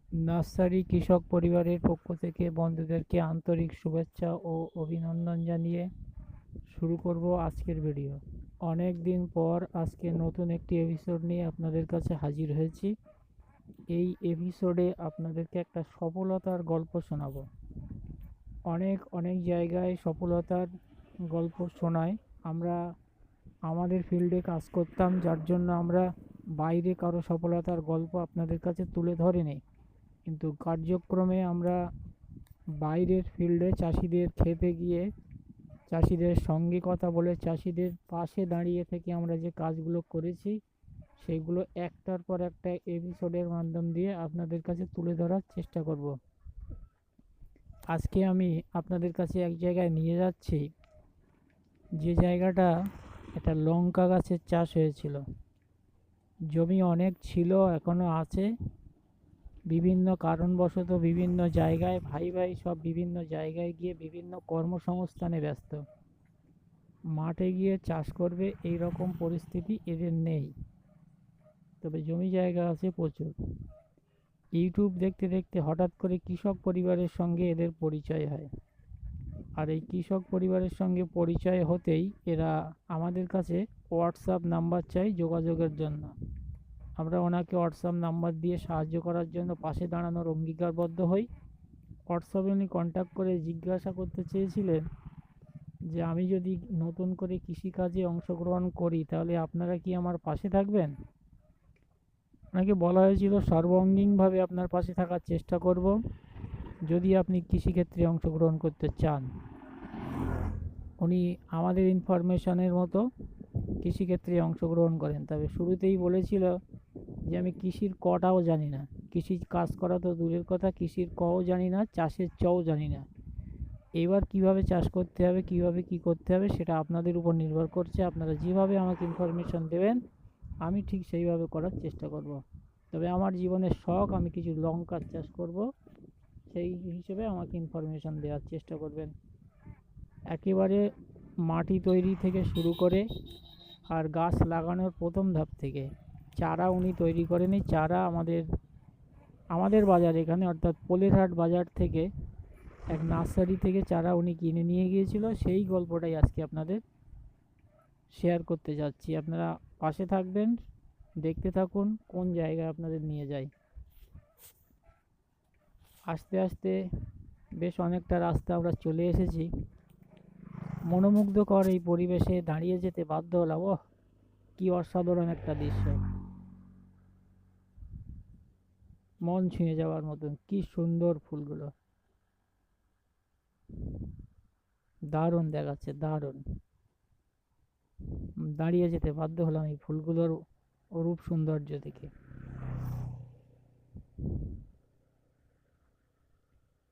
Nursery কৃষক পরিবারের পক্ষ থেকে বন্ধুদেরকে আন্তরিক শুভেচ্ছা ও অভিনন্দন জানিয়ে শুরু করব আজকের ভিডিও। অনেক দিন পর আজকে নতুন একটি এপিসোড নিয়ে আপনাদের কাছে হাজির হয়েছি। এই এপিসোডে আপনাদেরকে একটা সফলতার গল্প শোনাবো। অনেক অনেক জায়গায় সফলতার গল্প শোনায়। আমরা আমাদের ফিল্ডে কাজ করতাম, যার জন্য আমরা বাইরে কারো সফলতার গল্প আপনাদের কাছে তুলে ধরিনি, কিন্তু কার্যক্রমে আমরা বাইরের ফিল্ডে চাষিদের খেতে গিয়ে চাষিদের সঙ্গে কথা বলে চাষিদের পাশে দাঁড়িয়ে থেকে আমরা যে কাজগুলো করেছি সেগুলো একটার পর একটা এপিসোডের মাধ্যম দিয়ে আপনাদের কাছে তুলে ধরার চেষ্টা করব। আজকে আমি আপনাদের কাছে এক জায়গায় নিয়ে যাচ্ছি, যে জায়গাটা একটা লঙ্কা গাছের চাষ হয়েছিল। জমি অনেক ছিল, এখনও আছে। বিভিন্ন কারণবশত বিভিন্ন জায়গায় ভাই ভাই সব বিভিন্ন জায়গায় গিয়ে বিভিন্ন কর্মসংস্থানে ব্যস্ত। মাঠে গিয়ে চাষ করবে এই রকম পরিস্থিতি এদের নেই, তবে জমি জায়গা আছে প্রচুর। ইউটিউব দেখতে দেখতে হঠাৎ করে কৃষক পরিবারের সঙ্গে এদের পরিচয় হয়। আর এই কৃষক পরিবারের সঙ্গে পরিচয় হতেই এরা আমাদের কাছে হোয়াটসঅ্যাপ নাম্বার চাই যোগাযোগের জন্য। আমরা ওনাকে হোয়াটসঅ্যাপ নাম্বার দিয়ে সাহায্য করার জন্য পাশে দাঁড়ানোর অঙ্গীকারবদ্ধ হই। হোয়াটসঅ্যাপে উনি কন্ট্যাক্ট করে জিজ্ঞাসা করতে চেয়েছিলেন যে আমি যদি নতুন করে কৃষিকাজে অংশগ্রহণ করি তাহলে আপনারা কি আমার পাশে থাকবেন। ওনাকে বলা হয়েছিল সর্বাঙ্গীনভাবে আপনার পাশে থাকার চেষ্টা করব যদি আপনি কৃষিক্ষেত্রে অংশগ্রহণ করতে চান। উনি আমাদের ইনফরমেশনের মতো কৃষিক্ষেত্রে অংশগ্রহণ করেন, তবে শুরুতেই বলেছিল যে আমি কৃষির কটাও জানি না, কৃষি কাজ করা তো দূরের কথা, কৃষির কও জানি না, চাষের চও জানি না। এবার কিভাবে চাষ করতে হবে, কিভাবে কি করতে হবে সেটা আপনাদের উপর নির্ভর করছে। আপনারা যেভাবে আমাকে ইনফরমেশন দেবেন আমি ঠিক সেইভাবে করার চেষ্টা করব। তবে আমার জীবনের শখ, আমি কিছু লঙ্কার চাষ করব, সেই হিসেবে আমাকে ইনফরমেশন দেওয়ার চেষ্টা করবেন। একেবারে মাটি তৈরি থেকে শুরু করে আর গাছ লাগানোর প্রথম ধাপ থেকে চারা উনি তৈরি করেনি। চারা আমাদের বাজার এখানে অর্থাৎ পোলেরহাট বাজার থেকে এক নার্সারি থেকে চারা উনি কিনে নিয়ে গিয়েছিল। সেই গল্পটাই আজকে আপনাদের শেয়ার করতে যাচ্ছি। আপনারা পাশে থাকবেন, দেখতে থাকুন কোন জায়গায় আপনাদের নিয়ে যাই। আস্তে আস্তে বেশ অনেকটা রাস্তা আমরা চলে এসেছি। মনোমুগ্ধকর এই পরিবেশে দাঁড়িয়ে যেতে বাধ্য হলাম। ওহ, কি অসাধারণ একটা দৃশ্য, মন ছুঁয়ে যাওয়ার মতন, কি সুন্দর ফুলগুলো, দারুণ দেখাচ্ছে, দারুণ। দাঁড়িয়ে যেতে বাধ্য হলাম এই ফুলগুলোর অরূপ সৌন্দর্য দেখে।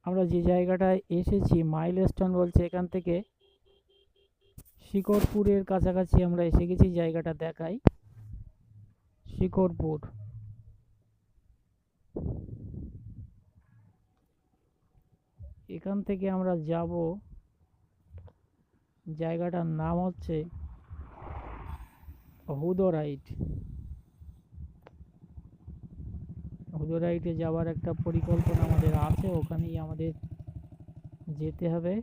আমরা যে জায়গাটায় এসেছি মাইলস্টোন বলছে, এখান থেকে শিকরপুরের কাছাকাছি আমরা এসে গেছি। জায়গাটা দেখাই, শিকরপুর। এখান থেকে আমরা যাব, জায়গাটার নাম হচ্ছে হুদরাইট। হুদরাইটে যাওয়ার একটা পরিকল্পনা আমাদের আছে, ওখানেই আমাদের যেতে হবে।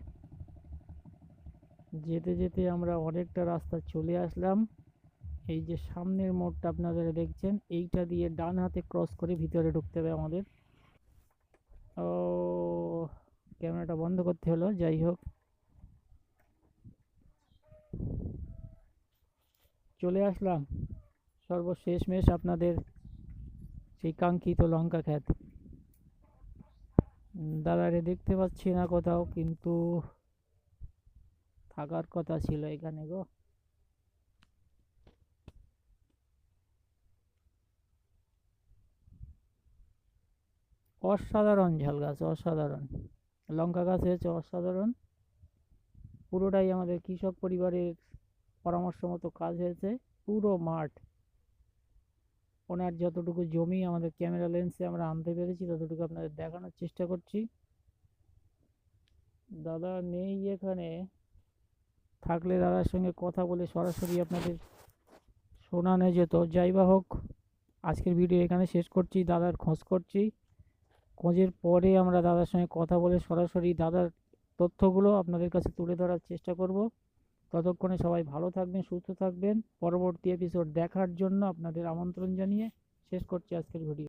যেতে যেতে আমরা অনেকটা রাস্তা চলে আসলাম। এই যে সামনের মোড়টা আপনারা দেখছেন, এইটা দিয়ে ডান হাতে ক্রস করে ভিতরে ঢুকতে হবে আমাদের। ও, ক্যামেরাটা বন্ধ করতে হলো, যাই হোক চলে আসলাম সর্বশেষমেশ আপনাদের সেই কাঙ্ক্ষিত লঙ্কা ক্ষেত। দাদারে দেখতে পাচ্ছি না কোথাও, কিন্তু থাকার কথা ছিল এখানে গো। অসাধারণ ঝাল গাছ, অসাধারণ লঙ্কা গাছ হয়েছে, অসাধারণ। পুরোটাই আমাদের কৃষক পরিবারের পরামর্শ মতো কাজ হয়েছে। পুরো মাঠ, ওনার যতটুকু জমি আমাদের ক্যামেরা লেন্সে আমরা আনতে পেরেছি ততটুকু আপনাদের দেখানোর চেষ্টা করছি। দাদা নেই এখানে, থাকলে দাদার সঙ্গে কথা বলে সরাসরি আপনাদের শোনানো যেত। যাই বা হোক, আজকের ভিডিও এখানে শেষ করছি। দাদার খোঁজ করছি, খোঁজের পরে আমরা দাদার সঙ্গে কথা বলে সরাসরি দাদার তথ্যগুলো আপনাদের কাছে তুলে ধরার চেষ্টা করব। ততক্ষণে সবাই ভালো থাকবেন, সুস্থ থাকবেন। পরবর্তী এপিসোড দেখার জন্য আপনাদের আমন্ত্রণ জানিয়ে শেষ করছি আজকের ভিডিও।